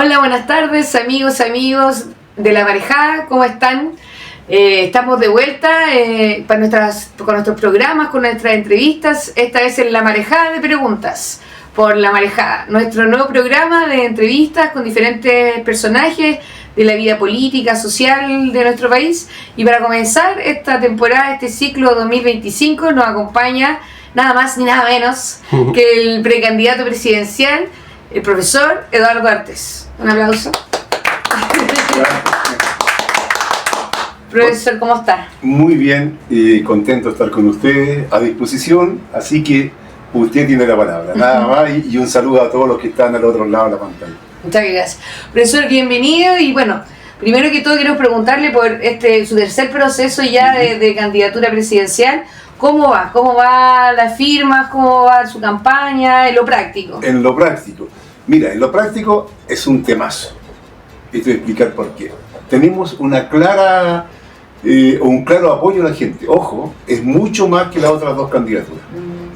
Hola, buenas tardes, amigos de La Marejada, ¿cómo están? Estamos de vuelta con nuestros programas, con nuestras entrevistas, esta vez en La Marejada de Preguntas, por La Marejada, nuestro nuevo programa de entrevistas con diferentes personajes de la vida política, social de nuestro país. Y para comenzar esta temporada, este ciclo 2025, nos acompaña nada más ni nada menos que el precandidato presidencial, el profesor Eduardo Artes. Un aplauso. Profesor, ¿cómo está? Muy bien, contento de estar con ustedes, a disposición, así que usted tiene la palabra, nada más, y un saludo a todos los que están al otro lado de la pantalla. Muchas gracias. Profesor, bienvenido, y bueno, primero que todo quiero preguntarle por su tercer proceso ya de candidatura presidencial. ¿Cómo va? ¿Cómo va las firmas? ¿Cómo va su campaña? En lo práctico. En lo práctico. Mira, en lo práctico es un temazo. Y te voy a explicar por qué. Tenemos un claro apoyo a la gente. Ojo, es mucho más que las otras dos candidaturas.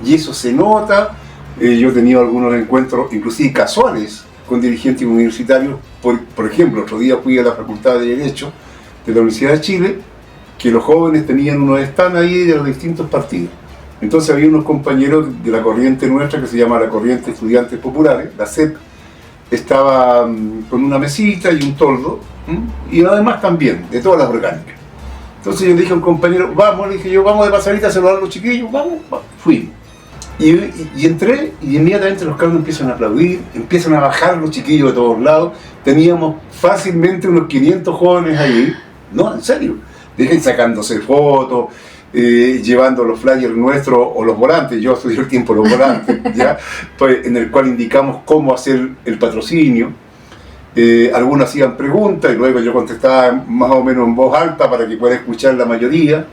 Y eso se nota. Yo he tenido algunos encuentros, inclusive casuales, con dirigentes universitarios. Por ejemplo, otro día fui a la Facultad de Derecho de la Universidad de Chile, que los jóvenes tenían unos stands ahí de los distintos partidos. Entonces había unos compañeros de la corriente nuestra, que se llama la Corriente de Estudiantes Populares, la CEP, estaba con una mesita y un toldo, y además también, de todas las orgánicas. Entonces yo le dije a un compañero, vamos de pasadita a saludar a los chiquillos, vamos, fui. Y entré, y inmediatamente los cabros empiezan a aplaudir, empiezan a bajar los chiquillos de todos lados. Teníamos fácilmente unos 500 jóvenes ahí, no, en serio. Dejen sacándose fotos, llevando los flyers nuestros o los volantes. Yo estudié el tiempo los volantes, ¿ya? Pues, en el cual indicamos cómo hacer el patrocinio. Algunos hacían preguntas y luego yo contestaba más o menos en voz alta para que pueda escuchar la mayoría.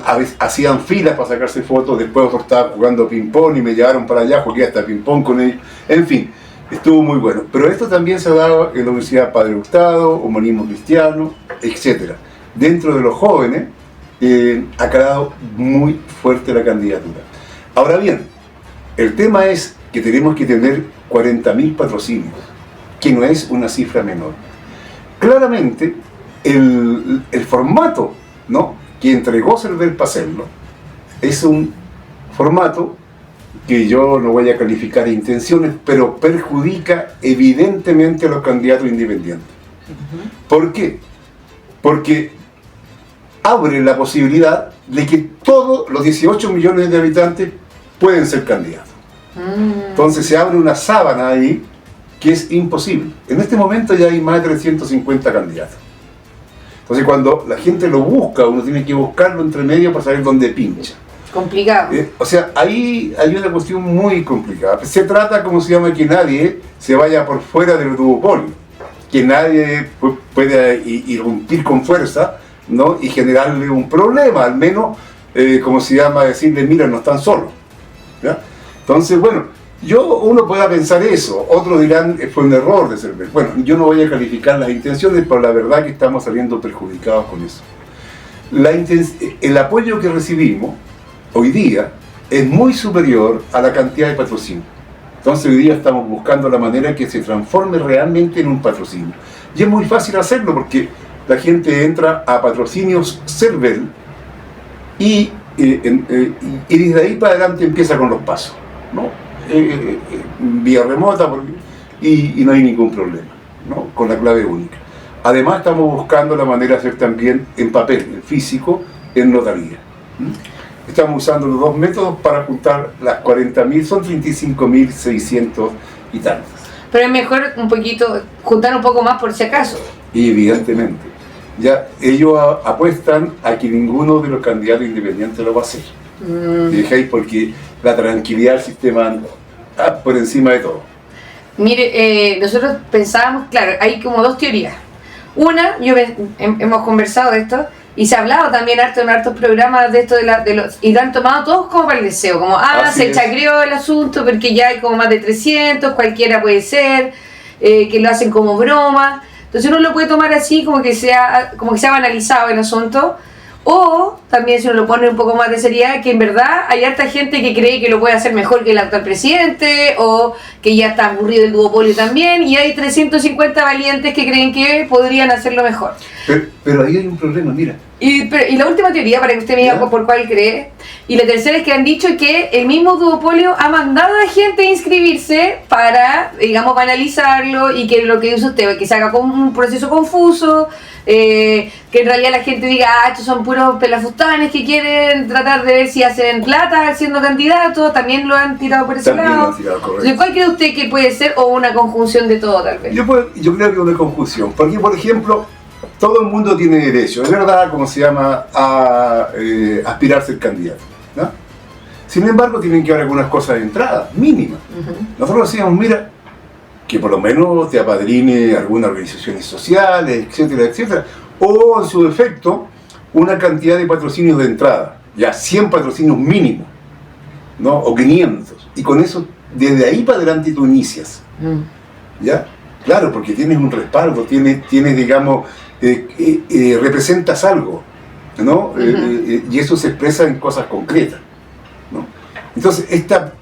A veces hacían filas para sacarse fotos, después otros estaban jugando ping-pong y me llevaron para allá, jugué hasta ping-pong con ellos. En fin, estuvo muy bueno. Pero esto también se ha dado en la Universidad Padre Hurtado, Humanismo Cristiano, etc. Dentro de los jóvenes ha calado muy fuerte la candidatura. Ahora bien, el tema es que tenemos que tener 40.000 patrocinios, que no es una cifra menor. Claramente, el formato, ¿no?, que entregó Cervel para hacerlo es un formato que yo no voy a calificar de intenciones, pero perjudica evidentemente a los candidatos independientes. ¿Por qué? Porque abre la posibilidad de que todos los 18 millones de habitantes pueden ser candidatos. Entonces se abre una sábana ahí que es imposible. En este momento ya hay más de 350 candidatos. Entonces cuando la gente lo busca, uno tiene que buscarlo entre medio para saber dónde pincha. Complicado. O sea, ahí hay una cuestión muy complicada. Se trata, como se llama, que nadie se vaya por fuera del duopolio, que nadie pueda irrumpir con fuerza, ¿no?, y generarle un problema, al menos, como se llama, decirle, mira, no están solos, ¿ya? Entonces, bueno, uno pueda pensar eso, otros dirán, fue un error de Cervel. Bueno, yo no voy a calificar las intenciones, pero la verdad que estamos saliendo perjudicados con eso. El apoyo que recibimos hoy día es muy superior a la cantidad de patrocinio. Entonces hoy día estamos buscando la manera que se transforme realmente en un patrocinio. Y es muy fácil hacerlo porque la gente entra a patrocinios Cervel y desde ahí para adelante empieza con los pasos, ¿no? Vía remota y no hay ningún problema, ¿no?, con la clave única. Además estamos buscando la manera de hacer también en papel, en físico, en notaría. Estamos usando los dos métodos para juntar las 40.000, son 35.600 y tantos. Pero es mejor un poquito, juntar un poco más por si acaso. Y evidentemente, ya ellos apuestan a que ninguno de los candidatos independientes lo va a hacer. ¿Dejáis? Porque la tranquilidad del sistema anda por encima de todo. Mire, nosotros pensábamos, claro, hay como dos teorías. Una, hemos conversado de esto, y se ha hablado también harto en hartos programas de esto y lo han tomado todos como para el deseo, como, se chacreó el asunto porque ya hay como más de 300, cualquiera puede ser, que lo hacen como broma. Entonces uno lo puede tomar así, como que se ha banalizado el asunto, O también, si uno lo pone un poco más de seriedad, que en verdad hay harta gente que cree que lo puede hacer mejor que el actual presidente, o que ya está aburrido el duopolio también, y hay 350 valientes que creen que podrían hacerlo mejor. Pero ahí hay un problema, mira. Y la última teoría, para que usted me diga por cuál cree, y la tercera es que han dicho que el mismo duopolio ha mandado a gente a inscribirse para, digamos, banalizarlo, y que lo que dice usted, que se haga como un proceso confuso, que en realidad la gente diga, estos son puros pelafustanes que quieren tratar de ver si hacen plata siendo candidatos, también lo han tirado por ese lado. Entonces, ¿cuál cree usted que puede ser, o una conjunción de todo tal vez? Yo creo que es una conjunción, porque por ejemplo, todo el mundo tiene derecho, es verdad, como se llama, a aspirar a ser candidato, ¿no? Sin embargo, tienen que haber algunas cosas de entrada, mínimas. Nosotros decíamos, mira, que por lo menos te apadrine algunas organizaciones sociales, etcétera, etcétera, o en su defecto, una cantidad de patrocinios de entrada, ya 100 patrocinios mínimos, ¿no? O 500, y con eso, desde ahí para adelante tú inicias, ¿ya? Claro, porque tienes un respaldo, tienes digamos, representas algo, ¿no? Y eso se expresa en cosas concretas, ¿no? Entonces, esta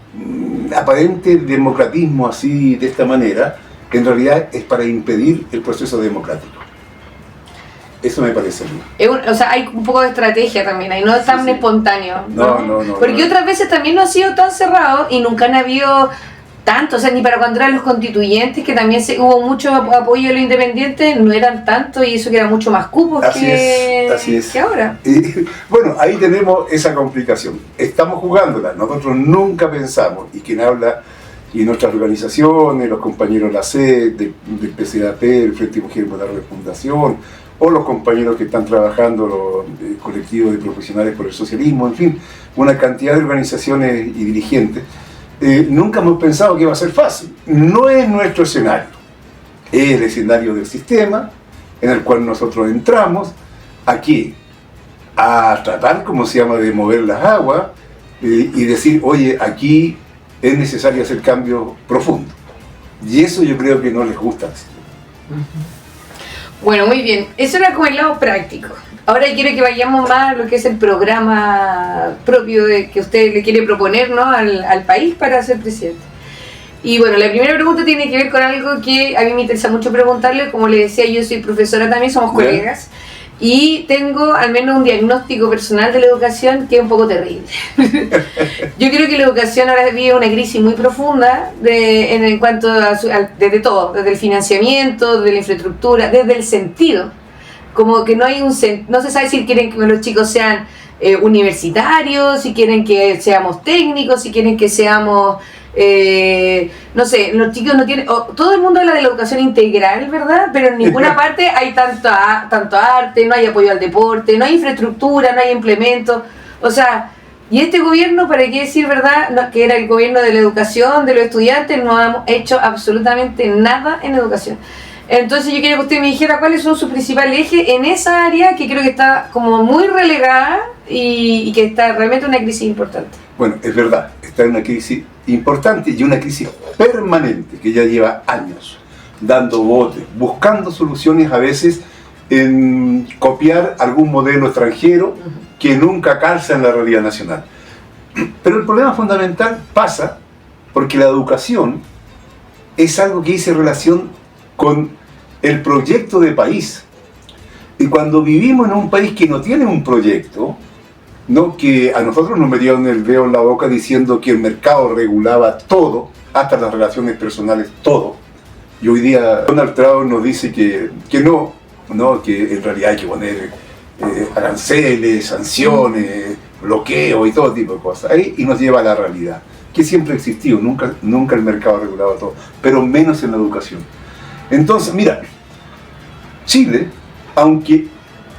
aparente democratismo así, de esta manera, en realidad es para impedir el proceso democrático. Eso me parece a mí. O sea, hay un poco de estrategia también, ahí no es tan espontáneo. No. Porque otras veces también no ha sido tan cerrado y nunca han habido tanto, o sea, ni para cuando eran los constituyentes, que también hubo mucho apoyo de los independientes, no eran tanto, y eso que era mucho más cupos así es. que ahora. Y, bueno, ahí tenemos esa complicación. Estamos jugándola, nosotros nunca pensamos, y quien habla, y nuestras organizaciones, los compañeros de la SED, del PCAP, el Frente Mujer por la Refundación, o los compañeros que están trabajando, los colectivos de profesionales por el socialismo, en fin, una cantidad de organizaciones y dirigentes. Nunca hemos pensado que iba a ser fácil. No es nuestro escenario, es el escenario del sistema en el cual nosotros entramos aquí a tratar, como se llama, de mover las aguas y decir, oye, aquí es necesario hacer cambios profundos. Y eso yo creo que no les gusta. Bueno, muy bien, eso era como el lado práctico. Ahora quiero que vayamos más a lo que es el programa propio que usted le quiere proponer, ¿no?, al país para ser presidente. Y bueno, la primera pregunta tiene que ver con algo que a mí me interesa mucho preguntarle. Como le decía, yo soy profesora también, somos colegas, y tengo al menos un diagnóstico personal de la educación que es un poco terrible. Yo creo que la educación ahora vive una crisis muy profunda en cuanto desde todo, desde el financiamiento, desde la infraestructura, desde el sentido. Como que no se sabe si quieren que los chicos sean universitarios, si quieren que seamos técnicos, si quieren que seamos, no sé, los chicos no tienen, todo el mundo habla de la educación integral, ¿verdad? Pero en ninguna parte hay tanto arte, no hay apoyo al deporte, no hay infraestructura, no hay implementos, o sea, y este gobierno, ¿para qué decir verdad? No, que era el gobierno de la educación, de los estudiantes, no hemos hecho absolutamente nada en educación. Entonces yo quiero que usted me dijera cuáles son sus principales ejes en esa área que creo que está como muy relegada y que está realmente una crisis importante. Bueno, es verdad, está en una crisis importante y una crisis permanente que ya lleva años dando botes, buscando soluciones a veces en copiar algún modelo extranjero que nunca calza en la realidad nacional. Pero el problema fundamental pasa porque la educación es algo que dice relación con el proyecto de país. Y cuando vivimos en un país que no tiene un proyecto, ¿no?, que a nosotros nos metieron el dedo en la boca diciendo que el mercado regulaba todo, hasta las relaciones personales, todo. Y hoy día Donald Trump nos dice que no, que en realidad hay que poner aranceles, sanciones, bloqueo y todo tipo de cosas. Y nos lleva a la realidad, que siempre ha existido, nunca el mercado regulaba todo, pero menos en la educación. Entonces, mira, Chile, aunque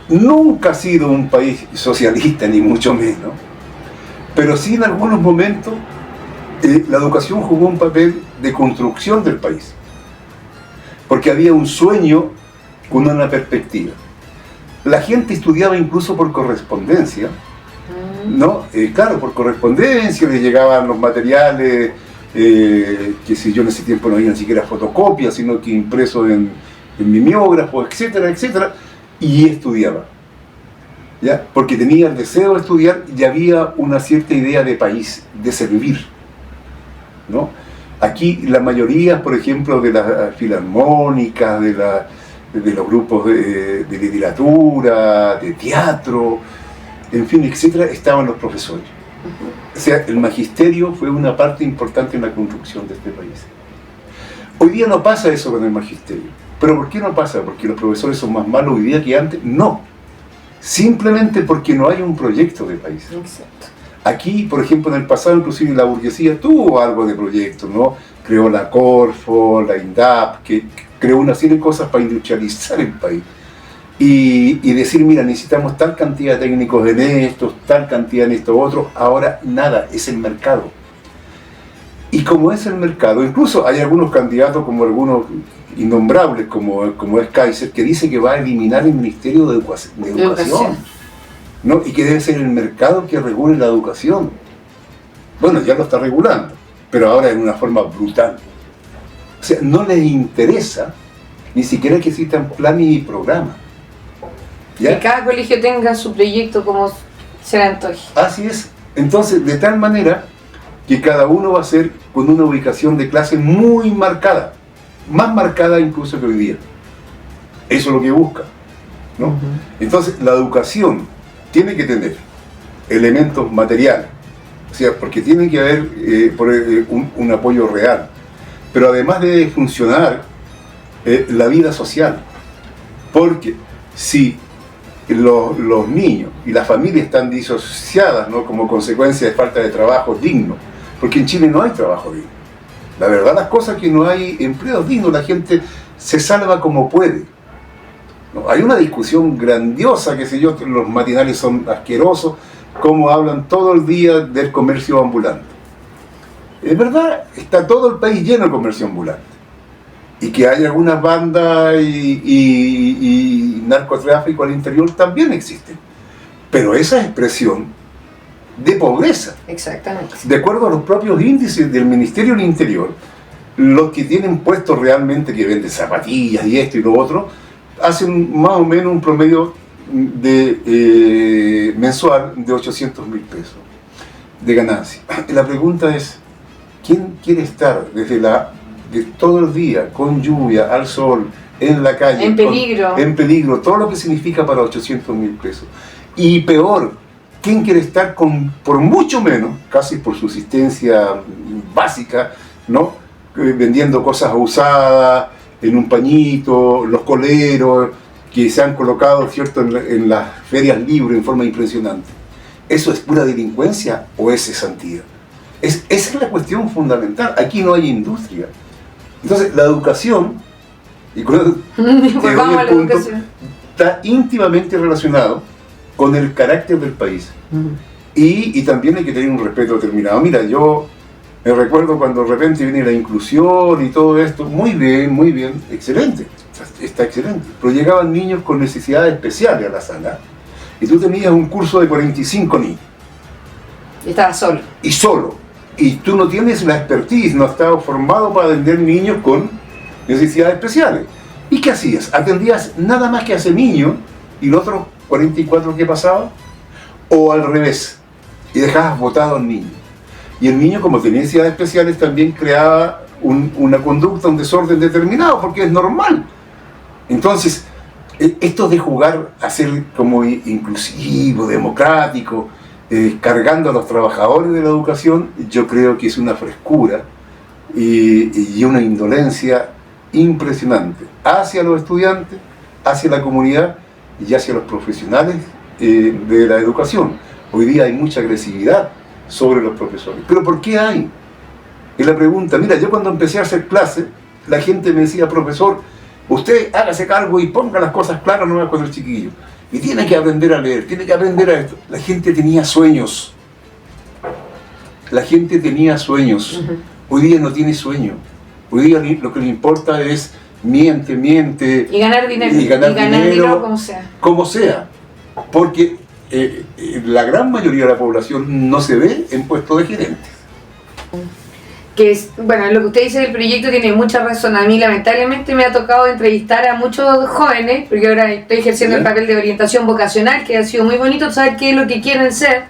nunca ha sido un país socialista, ni mucho menos, pero sí en algunos momentos la educación jugó un papel de construcción del país, porque había un sueño con una perspectiva. La gente estudiaba incluso por correspondencia, ¿no? Claro, por correspondencia les llegaban los materiales, que si yo en ese tiempo no había ni siquiera fotocopias, sino que impresos en mimeógrafos, etcétera, etcétera, y estudiaba. ¿ya? Porque tenía el deseo de estudiar y había una cierta idea de país, de servir, ¿no? Aquí la mayoría, por ejemplo, de las filarmónicas, de los grupos de literatura, de teatro, en fin, etcétera, estaban los profesores. O sea, el magisterio fue una parte importante en la construcción de este país. Hoy día no pasa eso con el magisterio. ¿Pero por qué no pasa? ¿Porque los profesores son más malos hoy día que antes? No. Simplemente porque no hay un proyecto de país. Exacto. Aquí, por ejemplo, en el pasado, inclusive la burguesía tuvo algo de proyecto, ¿no? Creó la Corfo, la INDAP, que creó una serie de cosas para industrializar el país. Y decir, mira, necesitamos tal cantidad de técnicos en esto, tal cantidad en esto otro. Ahora nada, es el mercado. Y como es el mercado, incluso hay algunos candidatos, como algunos innombrables, como es Kaiser, que dice que va a eliminar el Ministerio de Educación. ¿No? Y que debe ser el mercado que regule la educación. Bueno, ya lo está regulando, pero ahora en una forma brutal. O sea, no les interesa ni siquiera que existan planes y programas. ¿Ya? Que cada colegio tenga su proyecto como se le antoje. Así es. Entonces, de tal manera que cada uno va a ser con una ubicación de clase muy marcada, más marcada incluso que hoy día. Eso es lo que busca, ¿no? Entonces, la educación tiene que tener elementos materiales, o sea, porque tiene que haber un apoyo real, pero además debe funcionar la vida social, porque si los niños y las familias están disociadas, ¿no? Como consecuencia de falta de trabajo digno, porque en Chile no hay trabajo digno, la verdad las cosas que no hay empleos dignos, la gente se salva como puede. No, hay una discusión grandiosa, qué sé yo, los matinales son asquerosos, cómo hablan todo el día del comercio ambulante. Es verdad, está todo el país lleno de comercio ambulante. Y que hay algunas bandas y narcotráfico al interior también existen. Pero esa expresión de pobreza. Exactamente. De acuerdo a los propios índices del Ministerio del Interior, los que tienen puestos realmente que venden zapatillas y esto y lo otro, hacen más o menos un promedio de mensual de 800.000 pesos de ganancia. La pregunta es, ¿quién quiere estar de todo el día, con lluvia, al sol, en la calle? En peligro. En peligro, todo lo que significa para 800.000 pesos. Y peor, ¿quién quiere estar por mucho menos, casi por subsistencia básica, ¿no? Vendiendo cosas usadas, en un pañito, los coleros que se han colocado, ¿cierto?, en las ferias libres en forma impresionante? ¿Eso es pura delincuencia o es cesantía? Esa es la cuestión fundamental. Aquí no hay industria. Entonces, la educación, y con Volvamos a la educación, está íntimamente relacionado con el carácter del país. Y también hay que tener un respeto determinado. Mira, yo me recuerdo cuando de repente viene la inclusión y todo esto, muy bien, excelente, está excelente. Pero llegaban niños con necesidades especiales a la sala y tú tenías un curso de 45 niños. Y estabas solo. Y solo. Y tú no tienes la expertise, no estabas formado para atender niños con necesidades especiales. ¿Y qué hacías? ¿Atendías nada más que a ese niño y los otros 44 que pasaban? ¿O al revés? Y dejabas botado al niño. Y el niño, como tenía necesidades especiales, también creaba una conducta, un desorden determinado, porque es normal. Entonces, esto de jugar a ser como inclusivo, democrático, cargando a los trabajadores de la educación, yo creo que es una frescura y una indolencia impresionante hacia los estudiantes, hacia la comunidad y hacia los profesionales de la educación. Hoy día hay mucha agresividad sobre los profesores. ¿Pero por qué hay? Es la pregunta. Mira, yo cuando empecé a hacer clases, la gente me decía, profesor, usted hágase cargo y ponga las cosas claras no con el chiquillo. Y tiene que aprender a leer, tiene que aprender a esto. La gente tenía sueños. La gente tenía sueños. Hoy día no tiene sueño. Hoy día lo que le importa es miente. Y ganar dinero. Y ganar dinero como sea. Como sea. Porque la gran mayoría de la población no se ve en puestos de gerentes. que es, bueno, lo que usted dice del proyecto tiene mucha razón. A mí lamentablemente me ha tocado entrevistar a muchos jóvenes, porque ahora estoy ejerciendo el papel de orientación vocacional, que ha sido muy bonito saber qué es lo que quieren ser.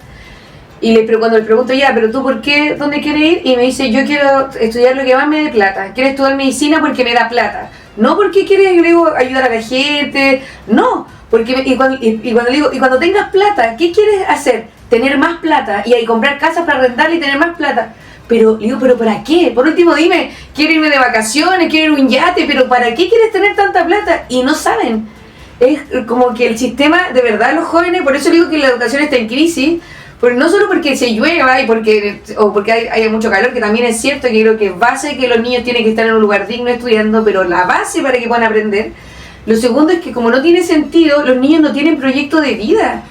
Pero cuando le pregunto, ya, pero tú ¿por qué? ¿Dónde quieres ir? Y me dice, yo quiero estudiar lo que más me dé plata. Quiero estudiar medicina porque me da plata. No porque quieres ayudar a la gente, no. Porque, y cuando le digo, y cuando tengas plata, ¿qué quieres hacer? Tener más plata y comprar casas para rentar y tener más plata. Pero digo, ¿pero para qué? Por último dime, quiero irme de vacaciones, quiero ir a un yate, pero ¿para qué quieres tener tanta plata? Y no saben. Es como que el sistema, de verdad, los jóvenes, por eso digo que la educación está en crisis, no solo porque se llueva o porque haya mucho calor, que también es cierto, que creo que es base que los niños tienen que estar en un lugar digno estudiando, pero la base para que puedan aprender. Lo segundo es que como no tiene sentido, los niños no tienen proyecto de vida.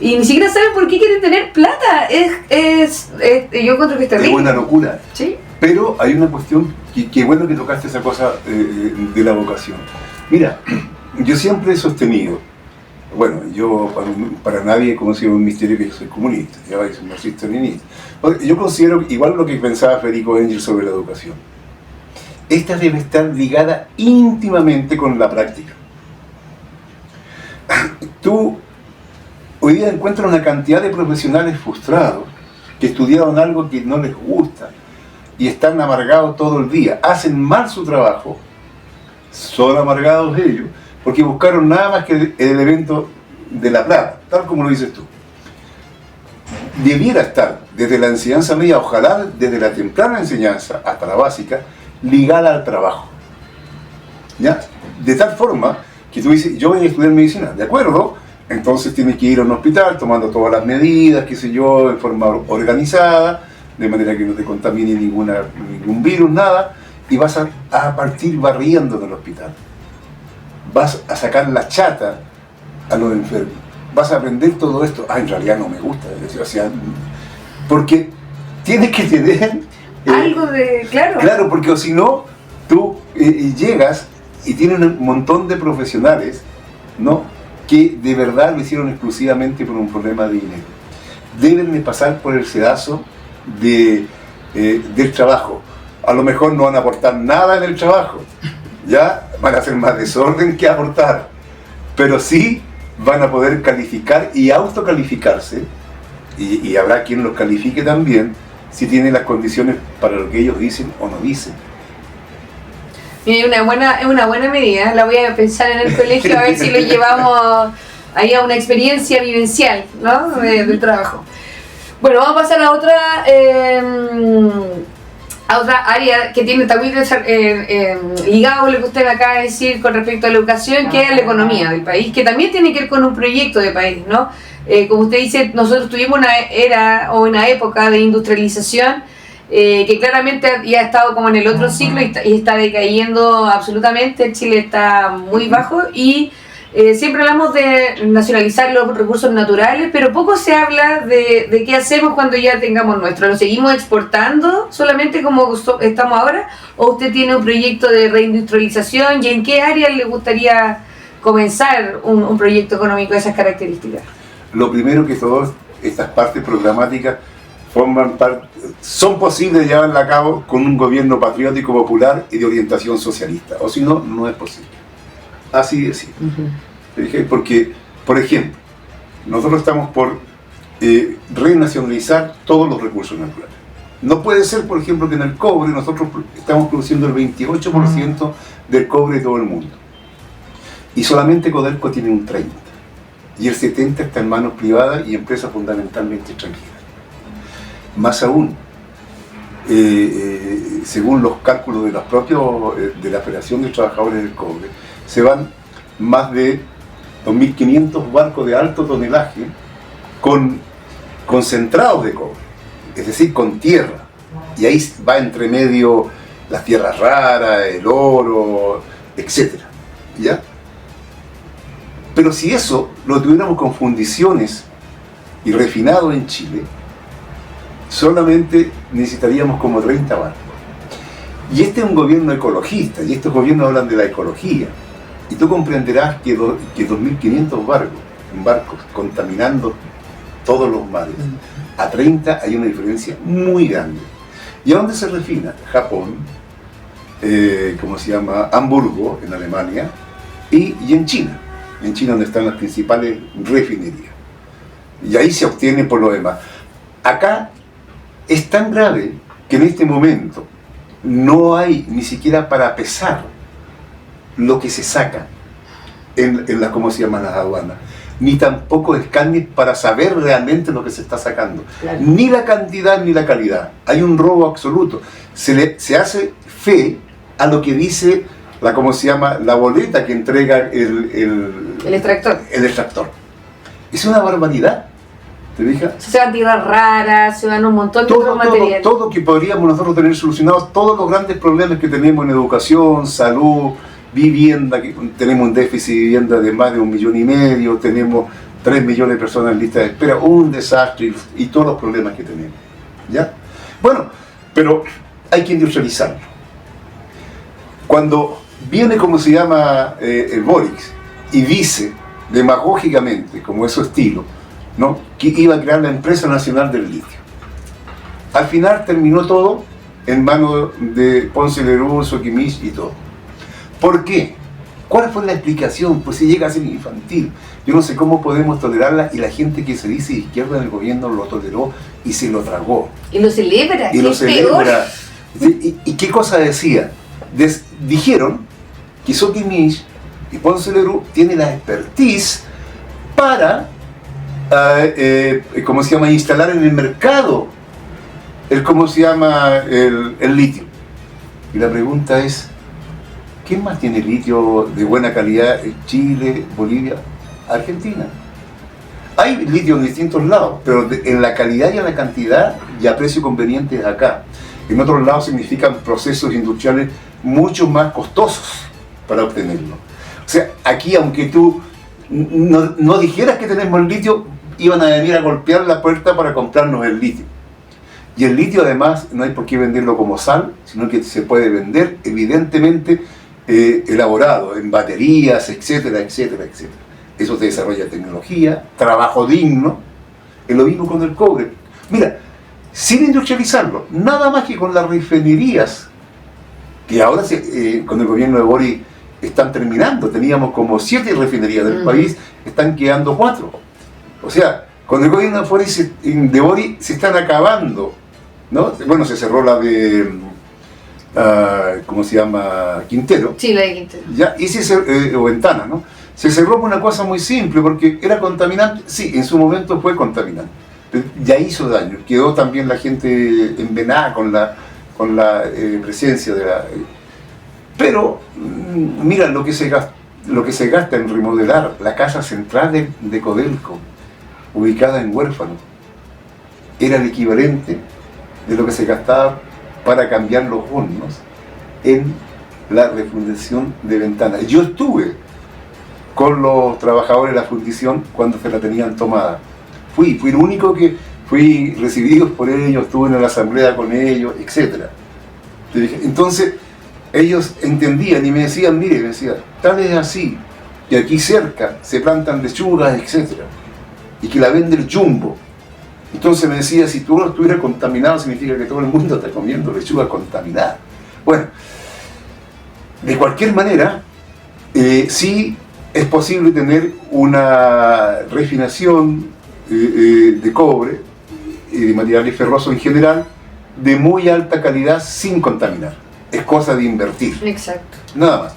Y ni siquiera saben por qué quieren tener plata. Yo encuentro que es terrible. Es una locura. ¿Sí? Pero hay una cuestión que bueno que tocaste esa cosa de la vocación. Mira, yo siempre he sostenido, bueno, yo para nadie he conocido un misterio que yo soy comunista, ya soy marxista-leninista. Yo considero igual lo que pensaba Federico Engels sobre la educación. Esta debe estar ligada íntimamente con la práctica. Tú hoy día encuentras una cantidad de profesionales frustrados que estudiaron algo que no les gusta y están amargados todo el día, hacen mal su trabajo, son amargados ellos, porque buscaron nada más que el elemento de la plata, tal como lo dices tú. Debiera estar desde la enseñanza media, ojalá desde la temprana enseñanza hasta la básica, ligada al trabajo. ¿Ya? De tal forma que tú dices, yo voy a estudiar medicina, ¿de acuerdo? Entonces tienes que ir a un hospital tomando todas las medidas, qué sé yo, en forma organizada, de manera que no te contamine ningún virus, nada, y vas a partir barriendo en el hospital. Vas a sacar la chata a los enfermos. Vas a aprender todo esto. En realidad no me gusta. O sea, porque tienes que tener... algo de... Claro. Claro, porque si no, tú llegas y tienes un montón de profesionales, ¿no?, que de verdad lo hicieron exclusivamente por un problema de dinero. Deben de pasar por el sedazo del trabajo. A lo mejor no van a aportar nada en el trabajo, ya van a hacer más desorden que aportar, pero sí van a poder calificar y autocalificarse, y habrá quien los califique también si tienen las condiciones para lo que ellos dicen o no dicen. Es una buena medida, la voy a pensar en el colegio a ver si lo llevamos ahí a una experiencia vivencial, ¿no?, del trabajo. Bueno, vamos a pasar a otra área que está muy ligado con lo que usted me acaba de decir con respecto a la educación, que es la economía del país, que también tiene que ver con un proyecto de país, ¿no? Como usted dice, nosotros tuvimos una era o una época de industrialización que claramente ya ha estado como en el otro ciclo y está decayendo absolutamente. Chile está muy bajo y siempre hablamos de nacionalizar los recursos naturales, pero poco se habla de qué hacemos cuando ya tengamos nuestro. ¿Lo seguimos exportando solamente como estamos ahora? ¿O usted tiene un proyecto de reindustrialización y en qué áreas le gustaría comenzar un proyecto económico de esas características? Lo primero que todas estas partes programáticas son posibles de llevarla a cabo con un gobierno patriótico, popular y de orientación socialista, o si no, no es posible. Así de simple. Porque, por ejemplo, nosotros estamos por renacionalizar todos los recursos naturales. No puede ser, por ejemplo, que en el cobre nosotros estamos produciendo el 28% del cobre de todo el mundo. Y solamente Codelco tiene un 30%. Y el 70% está en manos privadas y empresas fundamentalmente extranjeras. Más aún, según los cálculos de los propios de la Federación de Trabajadores del Cobre, se van más de 2.500 barcos de alto tonelaje con concentrados de cobre, es decir, con tierra, y ahí va entre medio las tierras raras, el oro, etc. ¿Ya? Pero si eso lo tuviéramos con fundiciones y refinado en Chile, solamente necesitaríamos como 30 barcos. Y este es un gobierno ecologista, y estos gobiernos hablan de la ecología. Y tú comprenderás que 2.500 barcos contaminando todos los mares, a 30 hay una diferencia muy grande. ¿Y a dónde se refina? Japón, ¿cómo se llama? Hamburgo, en Alemania, y en China. En China donde están las principales refinerías. Y ahí se obtiene por lo demás. Acá es tan grave que en este momento no hay ni siquiera para pesar lo que se saca en la, ¿cómo se llaman las aduanas? Ni tampoco escáneres para saber realmente lo que se está sacando. Claro. Ni la cantidad ni la calidad. Hay un robo absoluto. Se hace fe a lo que dice la, ¿cómo se llama? La boleta que entrega el extractor. El extractor. Es una barbaridad. ¿Te fijas? Se van tierras raras, se van un montón de otros materiales. Todo que podríamos nosotros tener solucionados, todos los grandes problemas que tenemos en educación, salud, vivienda, que tenemos un déficit de vivienda de más de 1,5 millones, tenemos 3 millones de personas en lista de espera, un desastre y todos los problemas que tenemos. ¿Ya? Bueno, pero hay que industrializarlo. Cuando viene, como se llama, Boric y dice demagógicamente, como es su estilo, ¿no?, que iba a crear la Empresa Nacional del Litio. Al final terminó todo en manos de Ponce Lerú, Soquimich y todo. ¿Por qué? ¿Cuál fue la explicación? Pues si llega a ser infantil. Yo no sé cómo podemos tolerarla, y la gente que se dice de izquierda en el gobierno lo toleró y se lo tragó. Y lo celebra. Y lo celebra. ¿Y qué cosa decía? Dijeron que Soquimich y Ponce Lerú tienen la expertise para ¿cómo se llama?, instalar en el mercado ¿cómo se llama?, el litio. Y la pregunta es, ¿quién más tiene litio de buena calidad? Chile, Bolivia, Argentina. Hay litio en distintos lados, pero en la calidad y en la cantidad y a precio conveniente es acá. En otros lados significan procesos industriales mucho más costosos para obtenerlo. O sea, aquí, aunque tú no dijeras que tenemos el litio, iban a venir a golpear la puerta para comprarnos el litio. Y el litio, además, no hay por qué venderlo como sal, sino que se puede vender, evidentemente, elaborado en baterías, etcétera, etcétera, etcétera. Eso te desarrolla tecnología, trabajo digno, es lo mismo con el cobre. Mira, sin industrializarlo, nada más que con las refinerías, que ahora con el gobierno de Boric están terminando, teníamos como 7 refinerías del país, están quedando 4. O sea, con el gobierno de Boric se están acabando, ¿no? Bueno, se cerró la de, ¿cómo se llama?, Quintero. Sí, la de Quintero. Ya, y o Ventana, ¿no? Se cerró por una cosa muy simple, porque era contaminante. Sí, en su momento fue contaminante, pero ya hizo daño. Quedó también la gente envenenada con la presencia de la... Pero, mira, lo que se gasta en remodelar la casa central de Codelco, ubicada en Huérfano, era el equivalente de lo que se gastaba para cambiar los hornos en la refundición de Ventanas. Yo estuve con los trabajadores de la fundición cuando se la tenían tomada. Fui el único que fui recibido por ellos, estuve en la asamblea con ellos, etc. Entonces, ellos entendían y me decían, mire, tal es así, que aquí cerca se plantan lechugas, etc. y que la vende el Jumbo. Entonces me decía, si tú no estuvieras contaminado, significa que todo el mundo está comiendo lechuga contaminada. Bueno, de cualquier manera, sí es posible tener una refinación de cobre y de materiales ferrosos en general de muy alta calidad sin contaminar. Es cosa de invertir. Exacto. Nada más.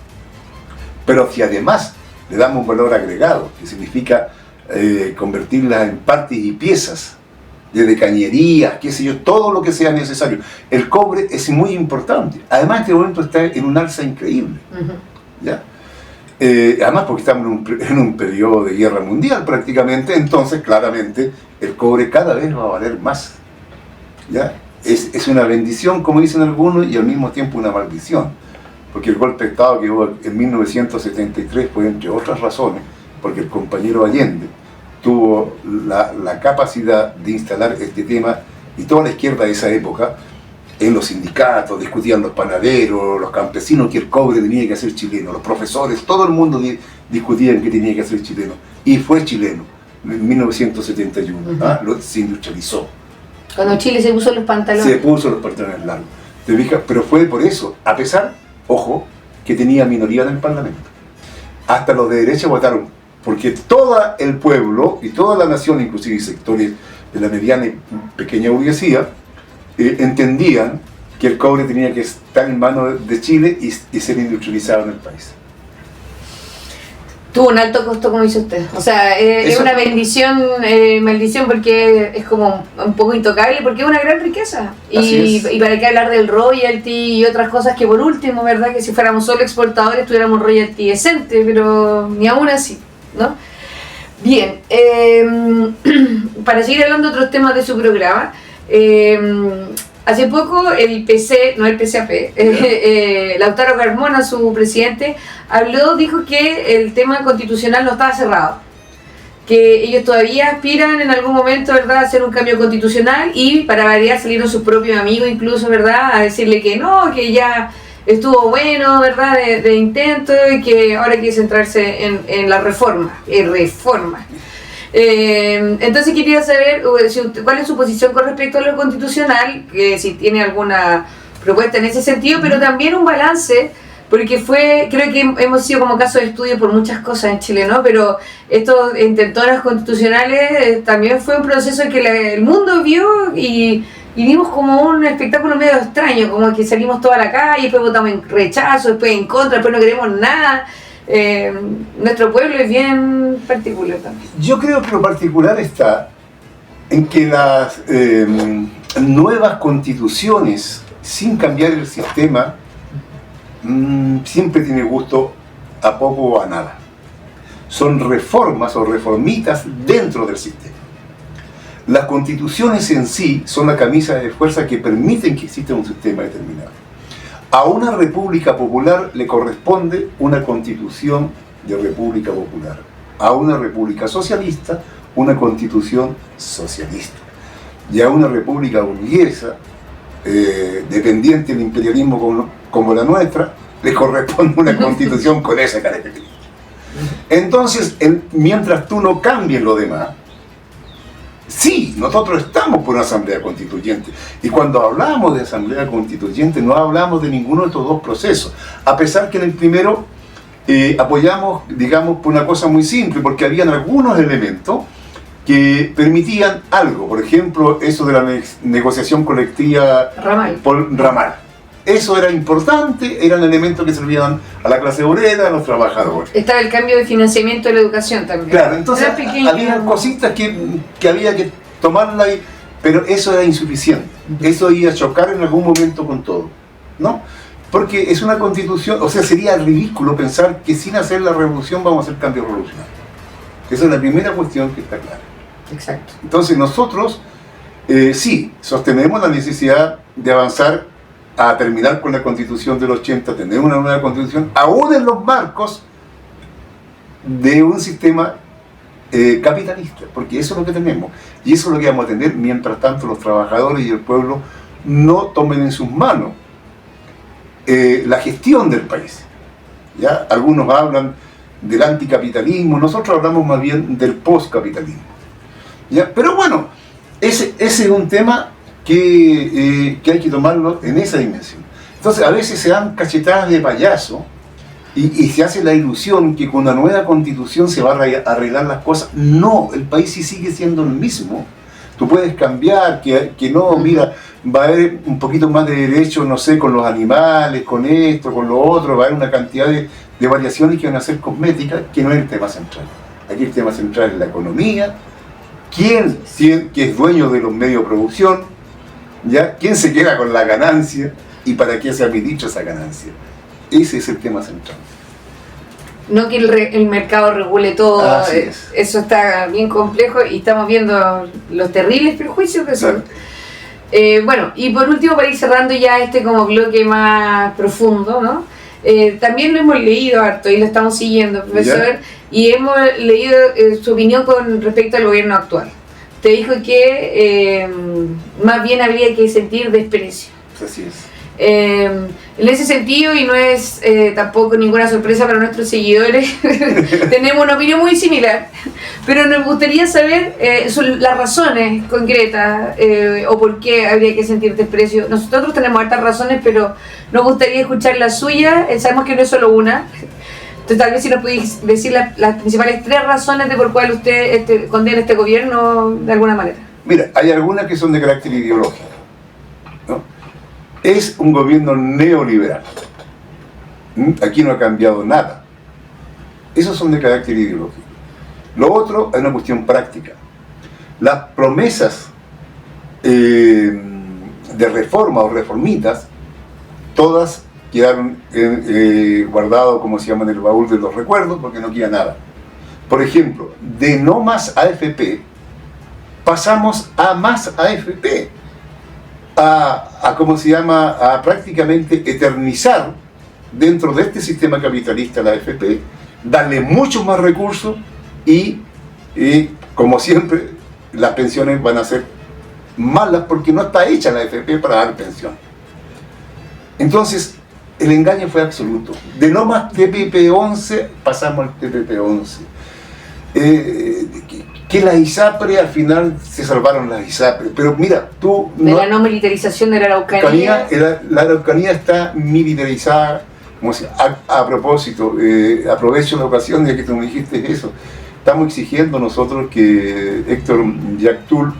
Pero si además le damos un valor agregado, que significa convertirlas en partes y piezas, desde cañerías, qué sé yo, todo lo que sea necesario. El cobre es muy importante. Además, en este momento está en un alza increíble. ¿Ya? Además, porque estamos en un periodo de guerra mundial prácticamente, entonces claramente el cobre cada vez va a valer más. ¿Ya? Es una bendición, como dicen algunos, y al mismo tiempo una maldición. Porque el golpe de Estado que hubo en 1973 fue, entre otras razones, porque el compañero Allende tuvo la capacidad de instalar este tema, y toda la izquierda de esa época, en los sindicatos, discutían los panaderos, los campesinos, que el cobre tenía que ser chileno, los profesores, todo el mundo discutían que tenía que ser chileno, y fue chileno, en 1971, se industrializó. Cuando Chile se puso los pantalones. Se puso los pantalones largos. ¿Te fijas? Pero fue por eso, a pesar, ojo, que tenía minoría en el Parlamento. Hasta los de derecha votaron, porque todo el pueblo y toda la nación, inclusive sectores de la mediana y pequeña burguesía, entendían que el cobre tenía que estar en manos de Chile y ser industrializado en el país. Tuvo un alto costo, como dice usted. O sea, es una bendición, maldición, porque es como un poco intocable, porque es una gran riqueza. Y para qué hablar del royalty y otras cosas que por último, ¿verdad? Que si fuéramos solo exportadores tuviéramos un royalty decente, pero ni aún así, ¿no? Bien, para seguir hablando de otros temas de su programa, hace poco el PC, no el PCAP, Lautaro Carmona, su presidente, dijo que el tema constitucional no estaba cerrado, que ellos todavía aspiran en algún momento, ¿verdad?, a hacer un cambio constitucional y para variar salieron sus propios amigos incluso, ¿verdad?, a decirle que no, que ya estuvo bueno, ¿verdad?, de intento y que ahora quiere centrarse en la reforma. Entonces quería saber cuál es su posición con respecto a lo constitucional, si tiene alguna propuesta en ese sentido, pero también un balance, porque creo que hemos sido como caso de estudio por muchas cosas en Chile, ¿no? Pero estos intentonas constitucionales también fue un proceso que el mundo vio y vimos como un espectáculo medio extraño, como que salimos toda la calle, después votamos en rechazo, después en contra, después no queremos nada. Nuestro pueblo es bien particular también. Yo creo que lo particular está en que las nuevas constituciones, sin cambiar el sistema, siempre tiene gusto a poco o a nada. Son reformas o reformitas dentro del sistema. Las constituciones en sí son la camisa de fuerza que permiten que exista un sistema determinado. A una república popular le corresponde una constitución de república popular. A una república socialista, una constitución socialista. Y a una república burguesa, dependiente del imperialismo como la nuestra, le corresponde una constitución con esa característica. Entonces, mientras tú no cambies lo demás, sí, nosotros estamos por una asamblea constituyente, y cuando hablamos de asamblea constituyente no hablamos de ninguno de estos dos procesos, a pesar que en el primero apoyamos, digamos, por una cosa muy simple, porque habían algunos elementos que permitían algo, por ejemplo, eso de la negociación colectiva por ramal. Eso era importante, eran elementos que servían a la clase obrera, a los trabajadores. Estaba el cambio de financiamiento de la educación también. Claro, entonces había cositas que había que tomarla, pero eso era insuficiente. Eso iba a chocar en algún momento con todo, ¿no? Porque es una constitución, o sea, sería ridículo pensar que sin hacer la revolución vamos a hacer cambios revolucionarios. Esa es la primera cuestión que está clara. Exacto. Entonces nosotros, sí, sostenemos la necesidad de avanzar a terminar con la Constitución del 80, tener una nueva Constitución, aún en los marcos de un sistema capitalista, porque eso es lo que tenemos, y eso es lo que vamos a tener mientras tanto los trabajadores y el pueblo no tomen en sus manos la gestión del país. ¿Ya? Algunos hablan del anticapitalismo, nosotros hablamos más bien del postcapitalismo. ¿Ya? Pero bueno, ese es un tema que hay que tomarlo en esa dimensión. Entonces a veces se dan cachetadas de payaso y se hace la ilusión que con una nueva constitución se va a arreglar las cosas. No, el país sí sigue siendo el mismo. Tú puedes cambiar, que no, mira, va a haber un poquito más de derechos, no sé, con los animales, con esto, con lo otro, va a haber una cantidad de variaciones que van a ser cosméticas, que no es el tema central. Aquí el tema central es la economía, quién que es dueño de los medios de producción, ¿ya? ¿Quién se queda con la ganancia y para qué se ha dicho esa ganancia? Ese es el tema central. No que el mercado regule todo, eso está bien complejo y estamos viendo los terribles perjuicios que son. Bueno, y por último, para ir cerrando ya como bloque más profundo, ¿no? También lo hemos leído harto y lo estamos siguiendo, profesor, y hemos leído su opinión con respecto al gobierno actual. Te dijo que más bien habría que sentir desprecio. Así es. En ese sentido, y no es tampoco ninguna sorpresa para nuestros seguidores, tenemos una opinión muy similar, pero nos gustaría saber las razones concretas o por qué habría que sentir desprecio. Nosotros tenemos hartas razones, pero nos gustaría escuchar la suya. Sabemos que no es solo una. Entonces, tal vez si nos podéis decir las principales 3 razones de por cuál usted condena este gobierno de alguna manera. Mira, hay algunas que son de carácter ideológico, ¿no? Es un gobierno neoliberal. Aquí no ha cambiado nada. Esos son de carácter ideológico. Lo otro es una cuestión práctica. Las promesas de reforma o reformitas, todas quedaron guardadas, como se llama, en el baúl de los recuerdos, porque no queda nada. Por ejemplo, de no más AFP, pasamos a más AFP. ¿Cómo se llama? A prácticamente eternizar dentro de este sistema capitalista la AFP, darle muchos más recursos y como siempre, las pensiones van a ser malas porque no está hecha la AFP para dar pensión. Entonces, el engaño fue absoluto. De no más TPP-11 pasamos al TPP-11. Que la ISAPRE, al final se salvaron las ISAPRE, pero mira, tú... La no militarización de la Araucanía. La Araucanía está militarizada, como si, a propósito, aprovecho la ocasión de que tú me dijiste eso, estamos exigiendo nosotros que Héctor Yactul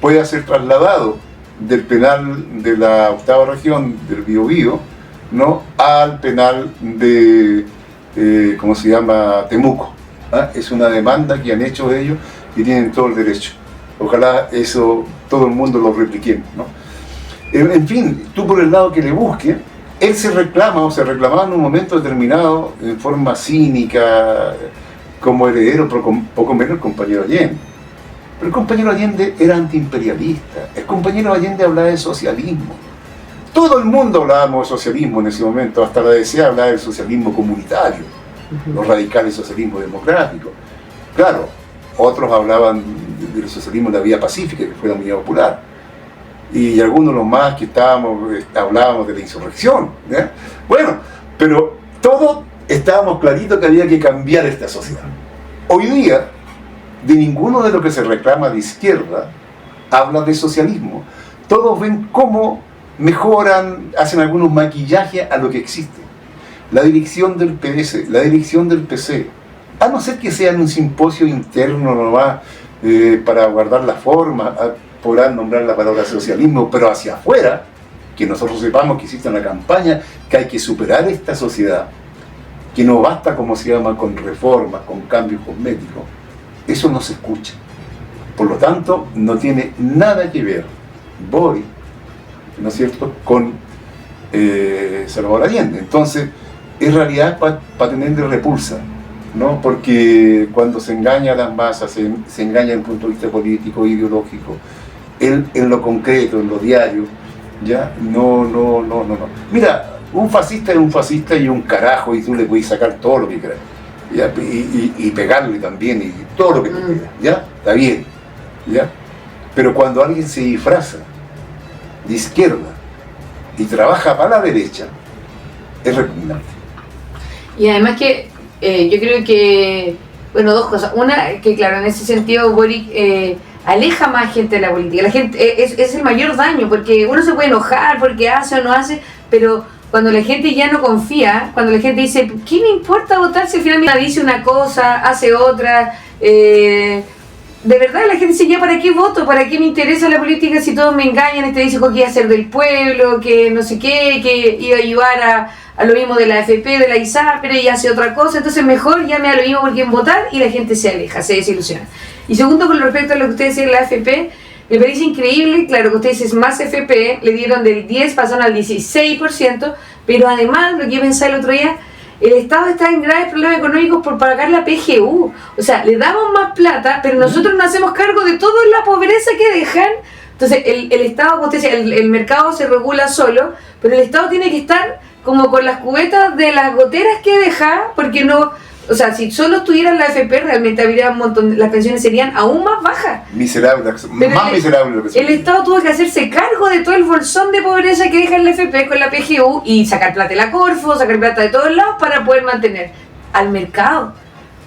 pueda ser trasladado del penal de la 8ª región del Biobío, ¿no?, al penal de, ¿cómo se llama?, Temuco. Es una demanda que han hecho ellos y tienen todo el derecho. Ojalá eso todo el mundo lo repliquemos, ¿no? En fin, tú por el lado que le busque, él se reclama o se reclamaba en un momento determinado en forma cínica como heredero, poco menos el compañero Allende. Pero el compañero Allende era antiimperialista, el compañero Allende hablaba de socialismo. Todo el mundo hablábamos de socialismo en ese momento, hasta la DC hablaba del socialismo comunitario, los radicales socialismo democrático. Claro, otros hablaban del socialismo de la vía pacífica, que fue la Unidad Popular. Y algunos los más que hablábamos de la insurrección, ¿eh? Bueno, pero todos estábamos claritos que había que cambiar esta sociedad. Hoy día, de ninguno de los que se reclama de izquierda habla de socialismo. Todos ven cómo mejoran, hacen algunos maquillajes a lo que existe. La dirección del PS, la dirección del PC, a no ser que sean un simposio interno nomás para guardar la forma, podrán nombrar la palabra socialismo, pero hacia afuera, que nosotros sepamos que existe una campaña, que hay que superar esta sociedad, que no basta, como se llama, con reformas, con cambios cosméticos. Eso no se escucha. Por lo tanto, no tiene nada que ver Boric, ¿no es cierto?, con Salvador Allende. Entonces, en realidad para tener de repulsa, ¿no? Porque cuando se engaña a las masas, se engaña desde el punto de vista político, ideológico, en lo concreto, en lo diario, ¿ya? No. Mira, un fascista es un fascista y un carajo, y tú le puedes sacar todo lo que quieras, ¿ya? Y pegarle también, y todo lo que te quieras, ¿ya? Está bien, ¿ya? Pero cuando alguien se disfraza de izquierda y trabaja para la derecha, es repugnante. Y además que yo creo que, bueno, 2 cosas. Una, que claro, en ese sentido Boric aleja más gente de la política. La gente es el mayor daño, porque uno se puede enojar porque hace o no hace, pero cuando la gente ya no confía, cuando la gente dice, ¿qué me importa votar si al final me dice una cosa, hace otra? De verdad la gente dice, ya, ¿para qué voto? ¿Para qué me interesa la política si todos me engañan? Este dice que iba a ser del pueblo, que no sé qué, que iba a ayudar a lo mismo de la AFP, de la ISAPRE, y hace otra cosa. Entonces mejor ya me da lo mismo por quién votar, y la gente se aleja, se desilusiona. Y segundo, con respecto a lo que usted decía de la AFP, me parece increíble, claro que ustedes es más AFP, le dieron del 10, pasaron al 16%, pero además, lo que yo pensaba el otro día, el Estado está en graves problemas económicos por pagar la PGU. O sea, le damos más plata, pero nosotros nos hacemos cargo de toda la pobreza que dejan. Entonces, el Estado, como usted decía, el mercado se regula solo, pero el Estado tiene que estar como con las cubetas de las goteras que deja, porque no O sea, si solo tuvieran la AFP, realmente habría un montón, las pensiones serían aún más bajas. Miserable, más miserable lo que el Estado tuvo que hacerse cargo de todo el bolsón de pobreza que deja el AFP con la PGU y sacar plata de la Corfo, sacar plata de todos lados para poder mantener al mercado.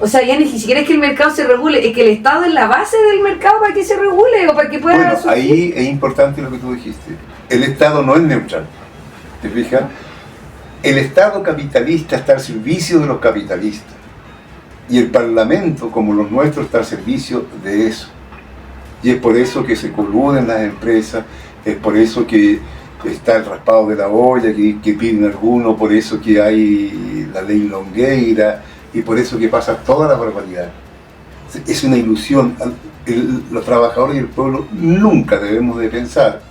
O sea, ya ni siquiera es que el mercado se regule, es que el Estado es la base del mercado para que se regule o para que pueda... Bueno, surgir. ahí es importante lo que tú dijiste. El Estado no es neutral, ¿te fijas? El Estado capitalista está al servicio de los capitalistas. Y el Parlamento, como los nuestros, está al servicio de eso. Y es por eso que se coluden las empresas, es por eso que está el raspado de la olla que piden algunos, por eso que hay la ley Longueira, y por eso que pasa toda la barbaridad. Es una ilusión. Los trabajadores y el pueblo nunca debemos de pensar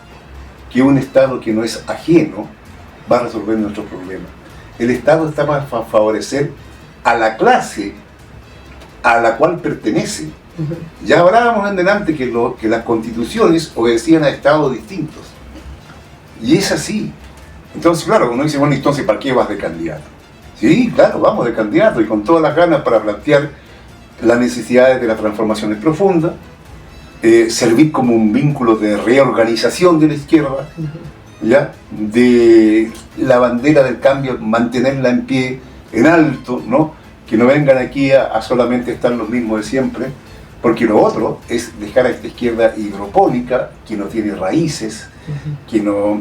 que un Estado que no es ajeno va a resolver nuestros problemas. El Estado está para favorecer a la clase a la cual pertenece. Ya hablábamos en delante que las constituciones obedecían a estados distintos. Y es así. Entonces, claro, uno dice, bueno, entonces, ¿para qué vas de candidato? Sí, claro, vamos de candidato y con todas las ganas para plantear las necesidades de las transformaciones profundas, servir como un vínculo de reorganización de la izquierda, ¿ya? De la bandera del cambio, mantenerla en pie, en alto, ¿no? Que no vengan aquí a solamente estar los mismos de siempre, porque lo otro es dejar a esta izquierda hidropónica, que no tiene raíces, que no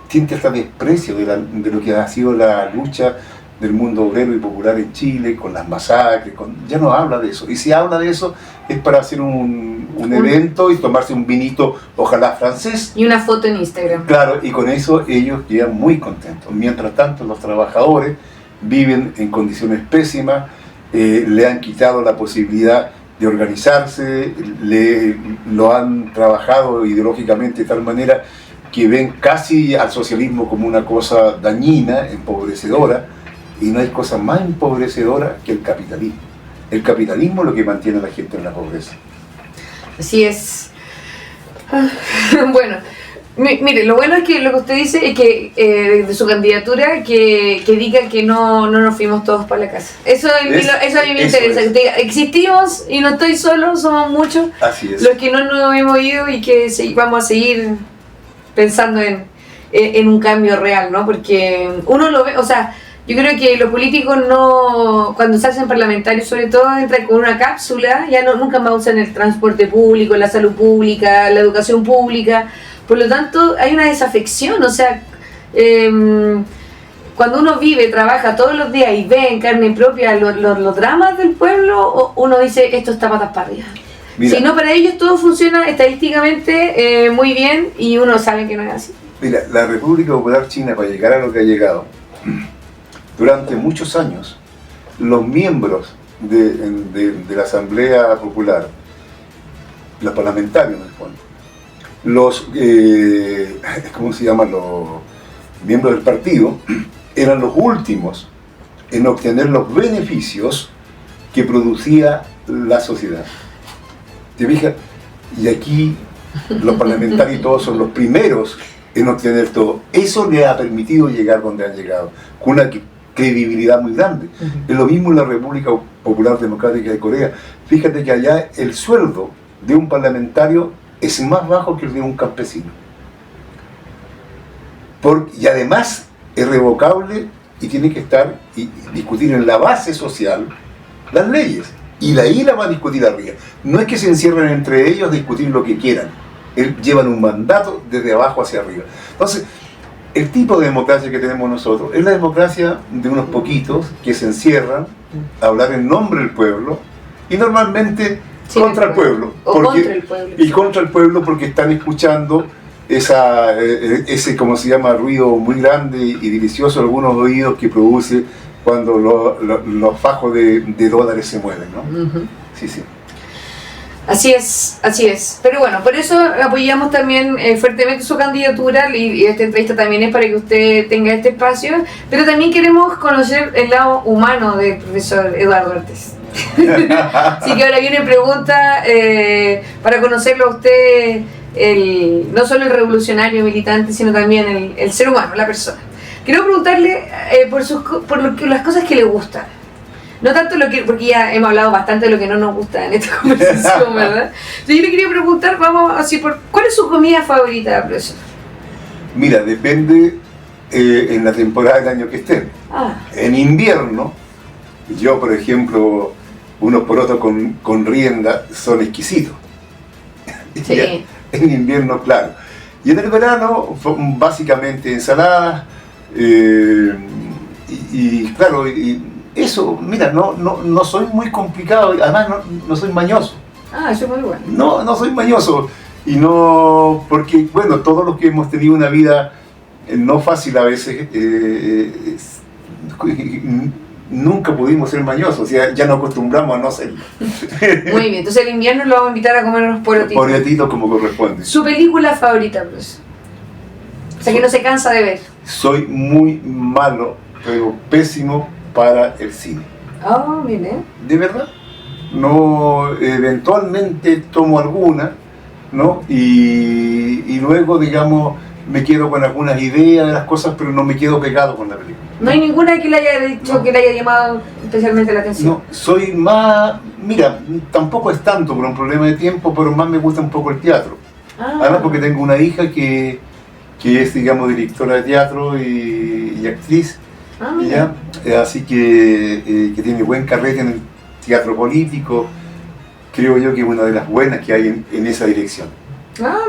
siente hasta desprecio de lo que ha sido la lucha del mundo obrero y popular en Chile, con las masacres, ya no habla de eso. Y si habla de eso es para hacer un evento y tomarse un vinito, ojalá francés. Y una foto en Instagram. Claro, y con eso ellos quedan muy contentos. Mientras tanto, los trabajadores viven en condiciones pésimas, le han quitado la posibilidad de organizarse, lo han trabajado ideológicamente de tal manera que ven casi al socialismo como una cosa dañina, empobrecedora, y no hay cosa más empobrecedora que el capitalismo. El capitalismo es lo que mantiene a la gente en la pobreza. Así es. Bueno, mire, lo bueno es que lo que usted dice es que de su candidatura que diga que no nos fuimos todos para la casa. Eso a mí me interesa. Que usted diga, existimos y no estoy solo, somos muchos. Así es. Los que no nos hemos ido y que vamos a seguir pensando en un cambio real, ¿no? Porque uno lo ve, o sea, yo creo que los políticos no, cuando se hacen parlamentarios sobre todo, entran con una cápsula, ya nunca más usan el transporte público, la salud pública, la educación pública. Por lo tanto, hay una desafección, o sea, cuando uno vive, trabaja todos los días y ve en carne propia los dramas del pueblo, uno dice, esto está patas para arriba. Mira, si no, para ellos todo funciona estadísticamente muy bien y uno sabe que no es así. Mira, la República Popular China, para llegar a lo que ha llegado, durante muchos años, los miembros de la Asamblea Popular, los parlamentarios en el fondo, los, ¿cómo se llaman? Los miembros del partido, eran los últimos en obtener los beneficios que producía la sociedad. ¿Te fijas? Y aquí los parlamentarios todos son los primeros en obtener todo. Eso le ha permitido llegar donde han llegado, con una credibilidad muy grande. Es lo mismo en la República Popular Democrática de Corea. Fíjate que allá el sueldo de un parlamentario es más bajo que el de un campesino. Y además es revocable y tiene que estar y discutir en la base social las leyes. Y de ahí la va a discutir arriba. No es que se encierren entre ellos a discutir lo que quieran. Llevan un mandato desde abajo hacia arriba. Entonces, el tipo de democracia que tenemos nosotros es la democracia de unos poquitos que se encierran a hablar en nombre del pueblo y normalmente sí, contra el pueblo. Y contra el pueblo porque están escuchando ese, como se llama, ruido muy grande y delicioso, algunos oídos que produce cuando los fajos de dólares se mueven, ¿no? Sí, sí. Así es, así es. Pero bueno, por eso apoyamos también fuertemente su candidatura y esta entrevista también es para que usted tenga este espacio, pero también queremos conocer el lado humano del profesor Eduardo Artés. Así que ahora viene pregunta para conocerlo a usted, no solo el revolucionario militante, sino también el ser humano, la persona. Quiero preguntarle por las cosas que le gustan. No tanto lo que, porque ya hemos hablado bastante de lo que no nos gusta en esta conversación, ¿verdad? Entonces yo le quería preguntar, vamos así, ¿cuál es su comida favorita, profesor? Mira, depende en la temporada del año que estén. En invierno, yo por ejemplo, unos porotos con rienda son exquisitos. Sí. En invierno, claro. Y en el verano, básicamente ensaladas, y claro, y eso, mira, no soy muy complicado, además no soy mañoso. Eso es muy bueno. No soy mañoso. Y no, porque, bueno, todos los que hemos tenido una vida no fácil a veces, nunca pudimos ser mañosos, o sea, ya nos acostumbramos a no serlo. Muy bien, entonces el invierno lo vamos a invitar a comer unos porotitos. Porotitos como corresponde. ¿Su película favorita, profesor? O sea, que no se cansa de ver. Soy muy malo, pero pésimo para el cine. Mire. ¿De verdad? No, eventualmente tomo alguna, ¿no? Y luego, digamos, me quedo con algunas ideas de las cosas, pero no me quedo pegado con la película. ¿No hay ninguna que le haya dicho, que le haya llamado especialmente la atención? No, soy más... Mira, tampoco es tanto por un problema de tiempo, pero más me gusta un poco el teatro. Además porque tengo una hija que es, digamos, directora de teatro y actriz. ¿Ya? Así que tiene buen carrete en el teatro político. Creo yo que es una de las buenas que hay en esa dirección.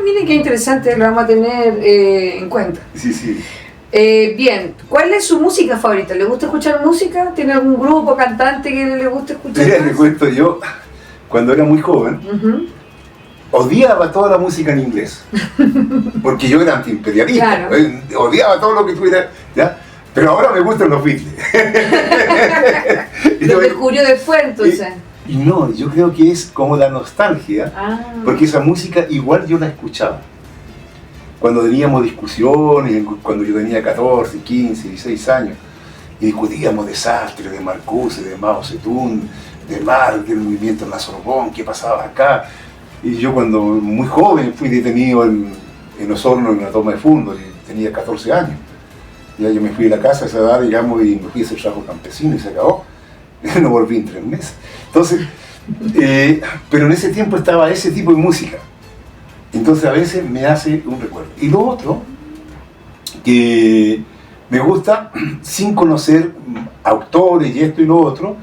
Miren qué interesante, lo vamos a tener en cuenta. Sí. Bien, ¿cuál es su música favorita? ¿Le gusta escuchar música? ¿Tiene algún grupo, cantante que le guste escuchar? Mira, te cuento, yo, cuando era muy joven, odiaba toda la música en inglés. Porque yo era antiimperialista. Claro. Odiaba todo lo que tuviera, ¿ya? Pero ahora me gustan los Beatles. Lo descubrió después, entonces. Y no, yo creo que es como la nostalgia, porque esa música igual yo la escuchaba. Cuando teníamos discusiones, cuando yo tenía 14, 15, 16 años, y discutíamos de Sartre, de Marcuse, de Mao Zedong, de Marx, del movimiento en la Sorbonne, qué pasaba acá. Y yo cuando muy joven fui detenido en Osorno en una toma de fondo, y tenía 14 años. Ya yo me fui de la casa a esa edad, digamos, y me fui a hacer trabajo campesino y se acabó. No volví en 3 meses. Entonces, pero en ese tiempo estaba ese tipo de música. Entonces a veces me hace un recuerdo. Y lo otro, que me gusta, sin conocer autores y esto y lo otro,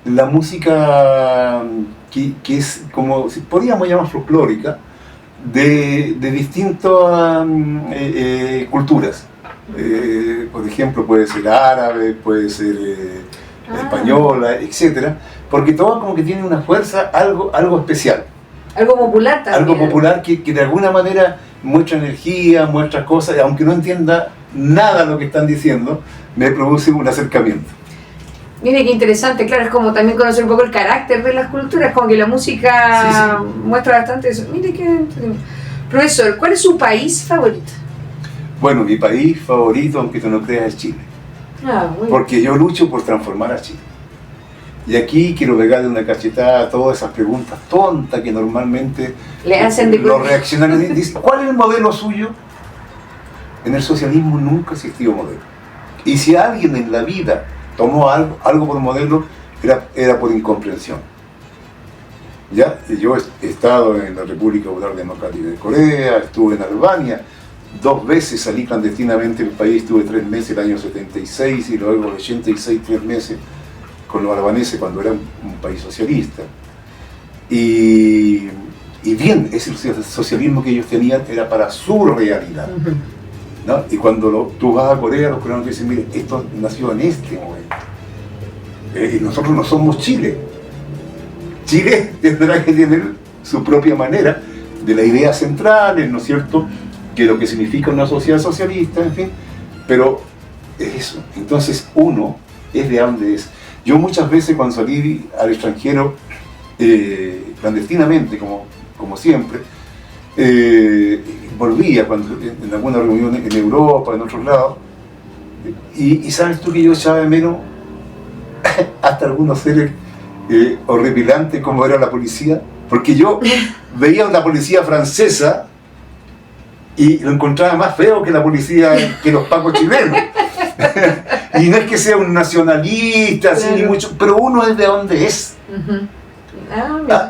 la música que es como, si podríamos llamar folclórica, de distintas culturas. Por ejemplo, puede ser árabe, puede ser española, etc. Porque todo como que tiene una fuerza, algo especial. Algo popular también. Algo popular que de alguna manera muestra energía, muestra cosas, y aunque no entienda nada lo que están diciendo, me produce un acercamiento. Mire qué interesante, claro, es como también conocer un poco el carácter de las culturas, como que la música muestra bastante eso. Mire qué... Profesor, ¿cuál es su país favorito? Bueno, mi país favorito, aunque tú no creas, es Chile. Porque yo lucho por transformar a Chile. Y aquí quiero pegarle una cachetada a todas esas preguntas tontas que normalmente le hacen de los reaccionarios dicen, ¿cuál es el modelo suyo? En el socialismo nunca existió modelo. Y si alguien en la vida tomó algo por modelo, era por incomprensión. ¿Ya? Yo he estado en la República Popular Democrática de Corea, estuve en Albania, 2 veces salí clandestinamente del país, estuve 3 meses el año 76 y luego el 86 3 meses con los albaneses cuando era un país socialista. Y bien, ese socialismo que ellos tenían era para su realidad. ¿No? Y cuando tú vas a Corea, los coreanos dicen, mire, esto nació en este momento. Y nosotros no somos Chile. Chile tendrá que tener su propia manera de las ideas centrales, ¿no es cierto?, que lo que significa una sociedad socialista, en fin, pero es eso. Entonces uno es de donde es. Yo muchas veces cuando salí al extranjero, clandestinamente, como siempre, volvía en alguna reunión en Europa, en otros lados, y sabes tú que yo echaba de menos hasta algunos seres horripilantes como era la policía, porque yo veía una policía francesa y lo encontraba más feo que la policía, que los pacos chilenos. Y no es que sea un nacionalista, así, ni mucho, pero uno es de donde es.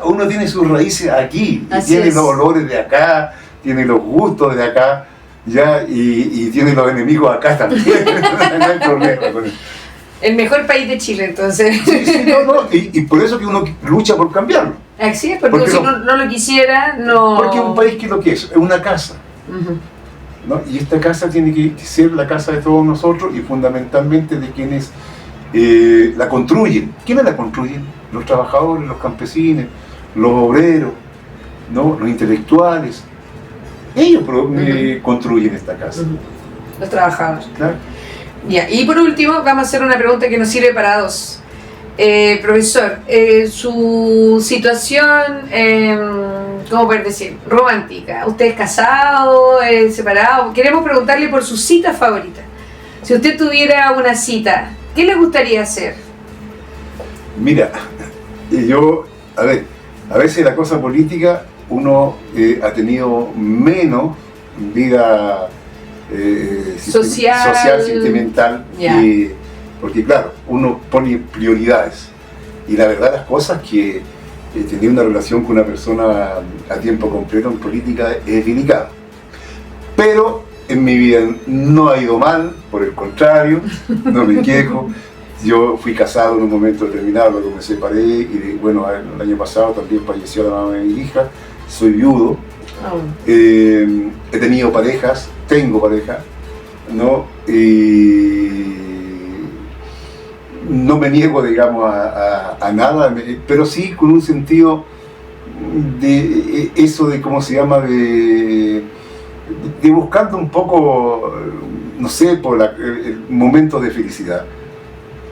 Uno tiene sus raíces aquí, y tiene los olores de acá, tiene los gustos de acá, ya, y tiene los enemigos acá también. No hay problema con eso. El mejor país de Chile, entonces. Sí, y por eso que uno lucha por cambiarlo. Así es, porque si no lo quisiera, no... Porque es un país que lo que es una casa. ¿No? Y esta casa tiene que ser la casa de todos nosotros y fundamentalmente de quienes la construyen. ¿Quiénes la construyen? Los trabajadores, los campesinos, los obreros, ¿no? Los intelectuales. Ellos construyen esta casa. Los trabajadores. ¿Claro? Ya, y por último, vamos a hacer una pregunta que nos sirve para dos. Profesor, su situación, ¿cómo poder decir? Romántica. ¿Usted es casado, separado? Queremos preguntarle por su cita favorita. Si usted tuviera una cita, ¿qué le gustaría hacer? Mira, a veces la cosa política, uno ha tenido menos vida social, sentimental, porque claro, uno pone prioridades. Y la verdad las cosas que tener una relación con una persona a tiempo completo en política es delicado. Pero en mi vida no ha ido mal, por el contrario, no me quejo. Yo fui casado en un momento determinado, luego me separé y bueno, el año pasado también falleció la mamá de mi hija, soy viudo. He tenido parejas, tengo pareja, ¿no? No me niego, digamos, a nada, pero sí con un sentido de eso de, ¿cómo se llama?, de buscando un poco, no sé, por el momento de felicidad,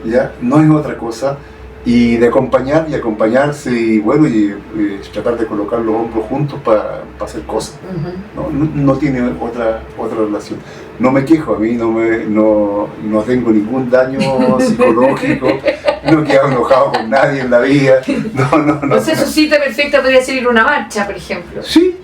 ¿ya? No es otra cosa, y de acompañar y acompañarse y bueno, y tratar de colocar los hombros juntos para hacer cosas. No tiene otra relación. No me quejo, a mí no tengo ningún daño psicológico, no quedo enojado con nadie en la vida. No. O sea, su cita perfecta podría ser ir a una marcha, por ejemplo. Sí,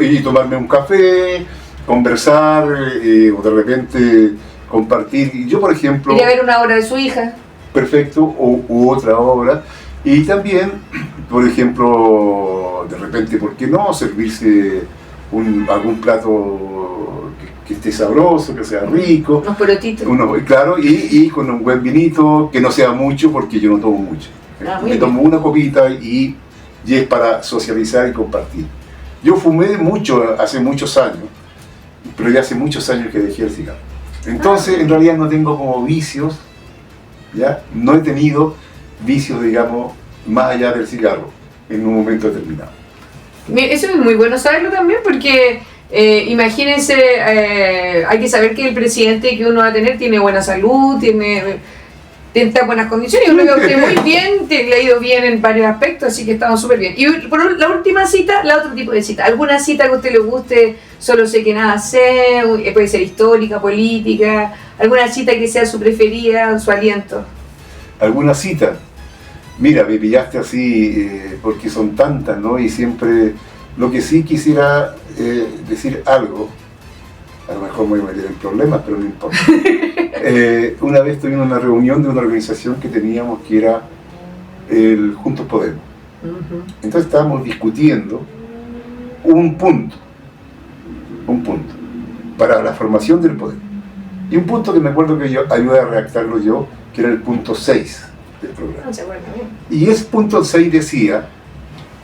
y tomarme un café, conversar, o de repente compartir. Y yo, por ejemplo... Ir a ver una obra de su hija. Perfecto, u otra obra. Y también, por ejemplo, de repente, ¿por qué no servirse algún plato que esté sabroso, que sea rico? Unos porotitos. Claro, y con un buen vinito, que no sea mucho, porque yo no tomo mucho. Me tomo una copita y es para socializar y compartir. Yo fumé mucho hace muchos años, pero ya hace muchos años que dejé el cigarro. Entonces, en realidad no tengo como vicios, ¿ya? No he tenido vicios, digamos, más allá del cigarro, en un momento determinado. Eso es muy bueno saberlo también, porque imagínense, hay que saber que el presidente que uno va a tener tiene buena salud, tiene buenas condiciones. Yo creo que usted muy bien, le ha ido bien en varios aspectos, así que estamos súper bien. Y por la última cita, la otro tipo de cita. ¿Alguna cita que a usted le guste, solo sé que nada sé, puede ser histórica, política? ¿Alguna cita que sea su preferida, su aliento? ¿Alguna cita? Mira, me pillaste así porque son tantas, ¿no? Y siempre, lo que sí quisiera decir algo, a lo mejor me voy a meter en problemas, pero no importa. Una vez tuvimos una reunión de una organización que teníamos que era el Juntos Podemos. Entonces estábamos discutiendo un punto para la formación del poder. Y un punto que me acuerdo que yo ayudé a redactarlo yo, que era el punto 6 del programa. Y ese punto 6 decía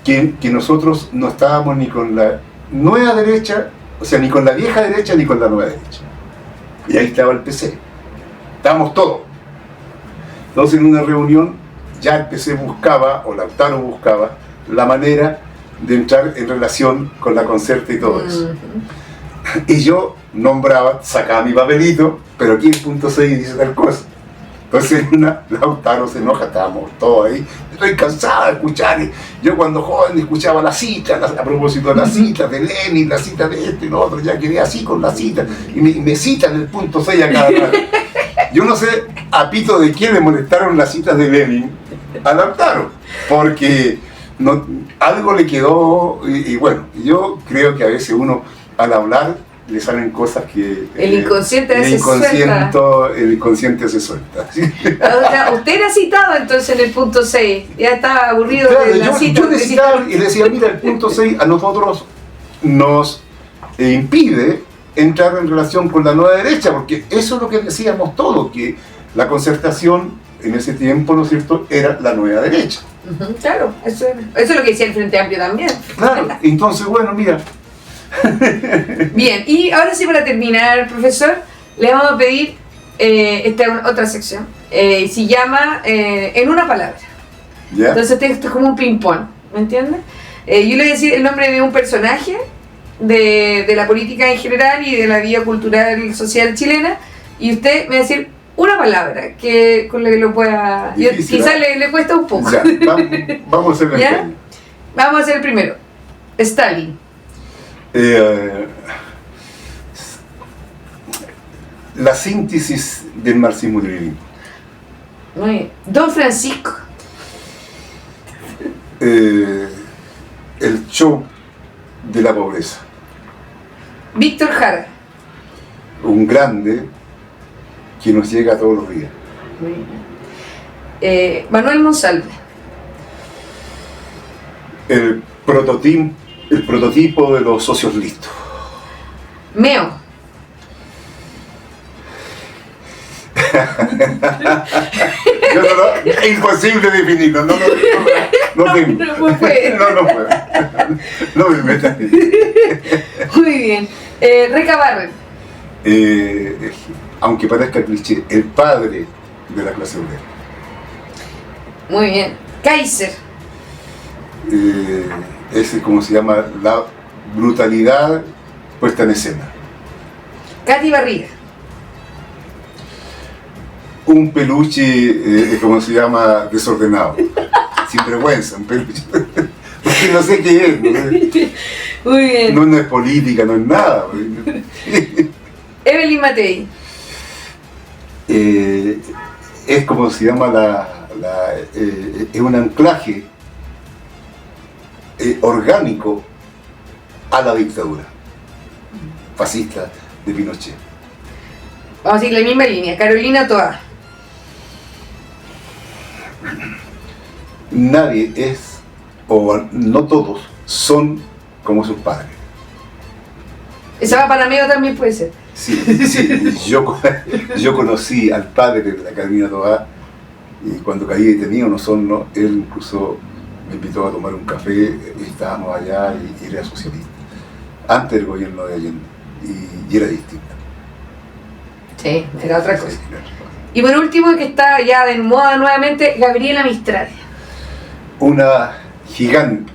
que nosotros no estábamos ni con la nueva derecha, o sea, ni con la vieja derecha ni con la nueva derecha. Y ahí estaba el PC. Estábamos todos. Entonces en una reunión ya el PC buscaba, o Lautaro buscaba, la manera de entrar en relación con la Concerta y todo eso. Y yo nombraba, sacaba mi papelito, pero aquí el punto 6 dice tal cosa. Entonces Lautaro se enoja, estábamos todos ahí. Estoy cansado de escuchar. Yo cuando joven escuchaba las citas, a propósito de las citas de Lenin, las citas de esto y lo otro, ya quedé así con las citas. Y me citan el punto 6 a cada rato. Yo no sé a pito de quién le molestaron las citas de Lenin a Lautaro, porque algo le quedó, y bueno, yo creo que a veces uno al hablar le salen cosas que... El inconsciente el inconsciente se suelta. ¿Sí? Usted era citado entonces en el punto 6, ya estaba aburrido Claro, de la cita. Yo le citaba y le decía, mira, el punto 6 a nosotros nos impide entrar en relación con la nueva derecha, porque eso es lo que decíamos todos, que la Concertación en ese tiempo, ¿no es cierto?, era la nueva derecha. Claro, eso es lo que decía el Frente Amplio también. Claro, entonces, bueno, mira. Bien, y ahora sí, para terminar, profesor, le vamos a pedir esta otra sección. Se llama En una palabra. ¿Ya? Entonces esto es como un ping-pong, ¿me entiendes? Yo le voy a decir el nombre de un personaje de la política en general y de la vida cultural y social chilena, y usted me va a decir una palabra que con la que lo pueda... Difícil, quizás le cuesta un poco. Ya, vamos a hacer el ¿Ya? Vamos a hacer el primero. Stalin. La síntesis del marxismo-leninismo. Muy bien. Don Francisco. El show de la pobreza. Víctor Jara. Un grande que nos llega todos los días. Muy bien. Manuel Monsalve. El prototipo de los socios listos. Meo. Es imposible definirlo, no tengo. No puede. No puedo. No me metas. Muy bien. Reca Barren. Aunque parezca cliché, el padre de la clase obrera. Muy bien. Kaiser. Ese es como se llama, la brutalidad puesta en escena. Katy Barriga. Un peluche, como se llama, desordenado. Sin vergüenza, un peluche. Porque no sé qué es. Muy bien. No es política, no es nada. Evelyn Matei. Es como se llama es un anclaje orgánico a la dictadura fascista de Pinochet. Vamos a seguir la misma línea. Carolina Toa. Nadie es, o no todos, son como sus padres. Esa va para Meo también puede ser. Sí, yo conocí al padre de la Carolina Toa y cuando caí detenido en Osorno, él incluso me invitó a tomar un café y estábamos allá y era socialista, antes del gobierno de Allende, y era distinto. Sí, era otra cosa. Y por último, que está ya de moda nuevamente, Gabriela Mistral. Una gigante,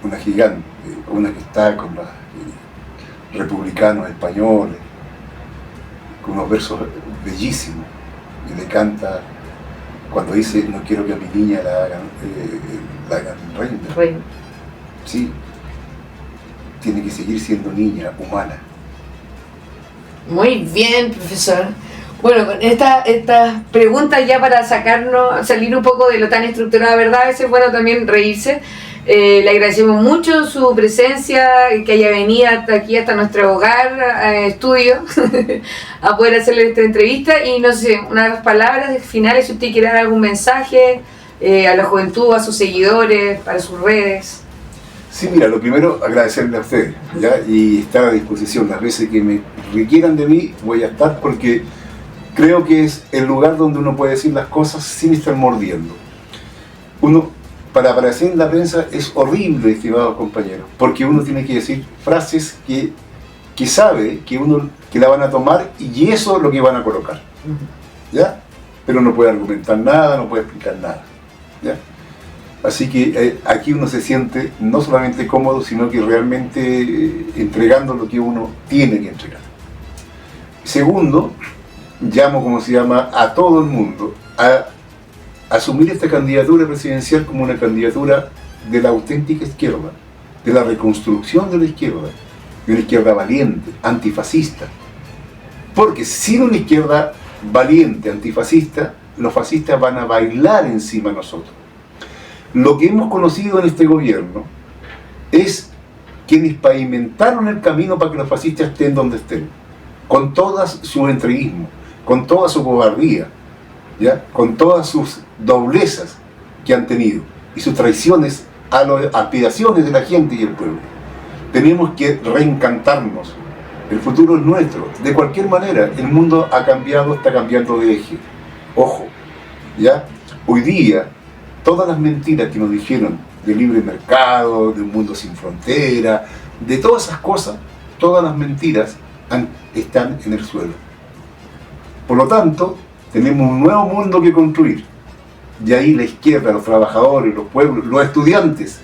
una que está con los republicanos españoles, con unos versos bellísimos, y le canta cuando dice: no quiero que a mi niña la hagan reina. Sí, tiene que seguir siendo niña, humana. Muy bien, profesor. Bueno, con estas preguntas ya para salir un poco de lo tan estructurado, ¿verdad? A veces es bueno también reírse. Le agradecemos mucho su presencia, que haya venido hasta aquí, hasta nuestro hogar, estudio, a poder hacerle esta entrevista. Y no sé, unas palabras finales, si usted quiere dar algún mensaje a la juventud, a sus seguidores, para sus redes. Sí, mira, lo primero, agradecerle a ustedes, ¿ya? Y estar a disposición. Las veces que me requieran de mí, voy a estar, porque creo que es el lugar donde uno puede decir las cosas sin estar mordiendo. Para aparecer en la prensa es horrible, estimados compañeros, porque uno tiene que decir frases que sabe que la van a tomar y eso es lo que van a colocar, ¿ya? Pero no puede argumentar nada, no puede explicar nada, ¿ya? Así que aquí uno se siente no solamente cómodo, sino que realmente entregando lo que uno tiene que entregar. Segundo, llamo, como se llama, a todo el mundo a asumir esta candidatura presidencial como una candidatura de la auténtica izquierda, de la reconstrucción de la izquierda valiente, antifascista. Porque sin una izquierda valiente, antifascista, los fascistas van a bailar encima de nosotros. Lo que hemos conocido en este gobierno es quienes pavimentaron el camino para que los fascistas estén donde estén, con todo su entreguismo, con toda su cobardía, ¿ya? Con todas sus doblezas que han tenido y sus traiciones a las aspiraciones de la gente y el pueblo. Tenemos que reencantarnos. El futuro es nuestro. De cualquier manera, el mundo ha cambiado, está cambiando de eje. Ojo, ¿ya? Hoy día, todas las mentiras que nos dijeron de libre mercado, de un mundo sin frontera, de todas esas cosas, todas las mentiras están en el suelo. Por lo tanto, tenemos un nuevo mundo que construir. Y ahí la izquierda, los trabajadores, los pueblos, los estudiantes,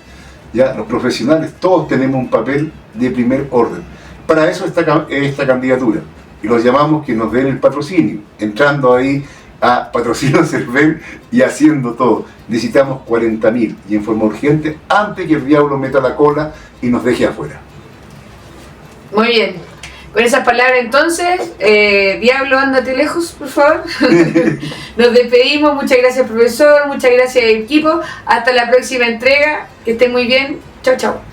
¿ya? Los profesionales, todos tenemos un papel de primer orden. Para eso esta candidatura. Y los llamamos que nos den el patrocinio, entrando ahí a Patrocinio Cervel y haciendo todo. Necesitamos 40.000 y en forma urgente antes que el diablo meta la cola y nos deje afuera. Muy bien. Con esas palabras entonces, diablo, ándate lejos, por favor. Nos despedimos. Muchas gracias, profesor. Muchas gracias, equipo. Hasta la próxima entrega. Que estén muy bien. Chao, chao.